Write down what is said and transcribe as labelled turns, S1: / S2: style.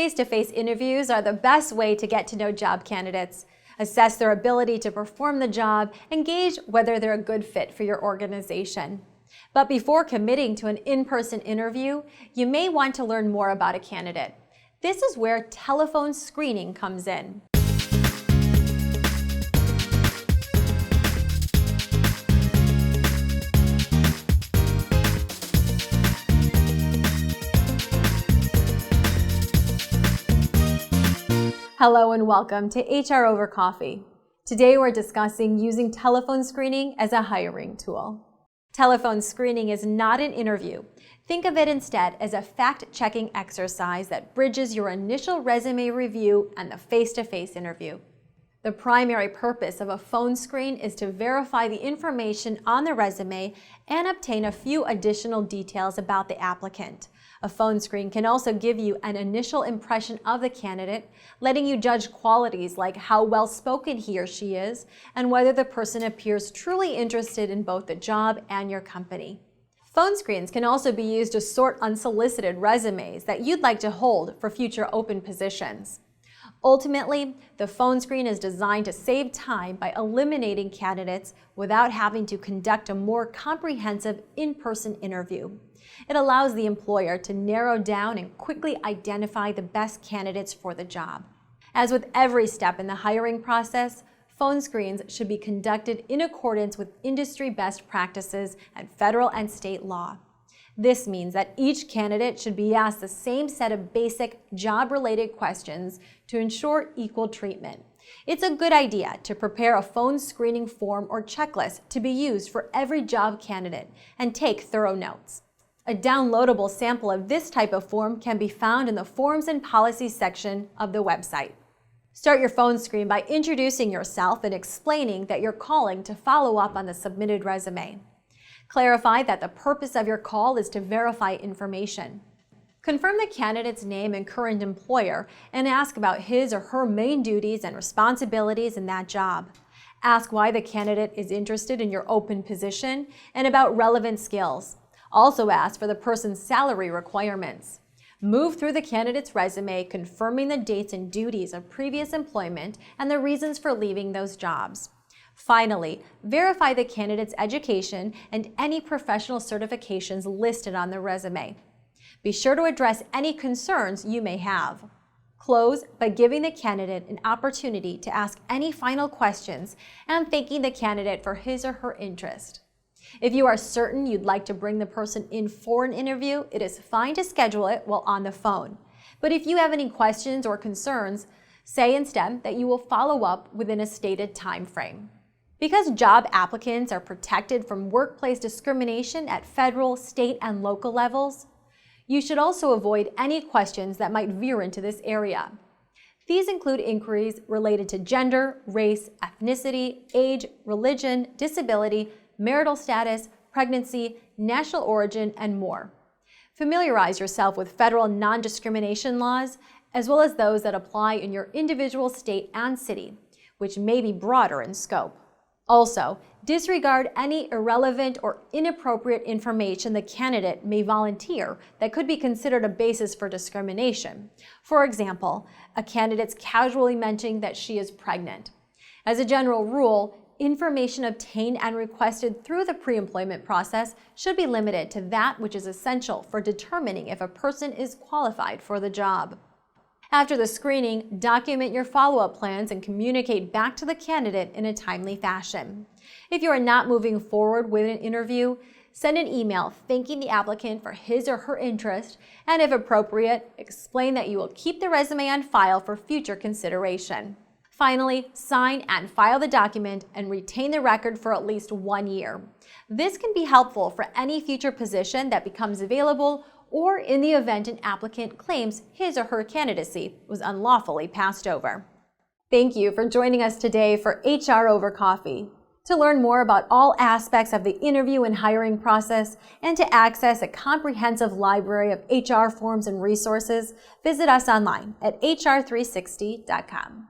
S1: Face-to-face interviews are the best way to get to know job candidates, assess their ability to perform the job, and gauge whether they're a good fit for your organization. But before committing to an in-person interview, you may want to learn more about a candidate. This is where telephone screening comes in. Hello and welcome to HR Over Coffee. Today we're discussing using telephone screening as a hiring tool. Telephone screening is not an interview. Think of it instead as a fact-checking exercise that bridges your initial resume review and the face-to-face interview. The primary purpose of a phone screen is to verify the information on the resume and obtain a few additional details about the applicant. A phone screen can also give you an initial impression of the candidate, letting you judge qualities like how well-spoken he or she is and whether the person appears truly interested in both the job and your company. Phone screens can also be used to sort unsolicited resumes that you'd like to hold for future open positions. Ultimately, the phone screen is designed to save time by eliminating candidates without having to conduct a more comprehensive in-person interview. It allows the employer to narrow down and quickly identify the best candidates for the job. As with every step in the hiring process, phone screens should be conducted in accordance with industry best practices and federal and state law. This means that each candidate should be asked the same set of basic job-related questions to ensure equal treatment. It's a good idea to prepare a phone screening form or checklist to be used for every job candidate and take thorough notes. A downloadable sample of this type of form can be found in the Forms and Policies section of the website. Start your phone screen by introducing yourself and explaining that you're calling to follow up on the submitted resume. Clarify that the purpose of your call is to verify information. Confirm the candidate's name and current employer and ask about his or her main duties and responsibilities in that job. Ask why the candidate is interested in your open position and about relevant skills. Also ask for the person's salary requirements. Move through the candidate's resume, confirming the dates and duties of previous employment and the reasons for leaving those jobs. Finally, verify the candidate's education and any professional certifications listed on the resume. Be sure to address any concerns you may have. Close by giving the candidate an opportunity to ask any final questions and thanking the candidate for his or her interest. If you are certain you'd like to bring the person in for an interview, it is fine to schedule it while on the phone. But if you have any questions or concerns, say instead that you will follow up within a stated time frame. Because job applicants are protected from workplace discrimination at federal, state, and local levels, you should also avoid any questions that might veer into this area. These include inquiries related to gender, race, ethnicity, age, religion, disability, marital status, pregnancy, national origin, and more. Familiarize yourself with federal non-discrimination laws, as well as those that apply in your individual state and city, which may be broader in scope. Also, disregard any irrelevant or inappropriate information the candidate may volunteer that could be considered a basis for discrimination. For example, a candidate's casually mentioning that she is pregnant. As a general rule, information obtained and requested through the pre-employment process should be limited to that which is essential for determining if a person is qualified for the job. After the screening, document your follow-up plans and communicate back to the candidate in a timely fashion. If you are not moving forward with an interview, send an email thanking the applicant for his or her interest, and if appropriate, explain that you will keep the resume on file for future consideration. Finally, sign and file the document and retain the record for at least 1 year. This can be helpful for any future position that becomes available or in the event an applicant claims his or her candidacy was unlawfully passed over. Thank you for joining us today for HR Over Coffee. To learn more about all aspects of the interview and hiring process and to access a comprehensive library of HR forms and resources, visit us online at hr360.com.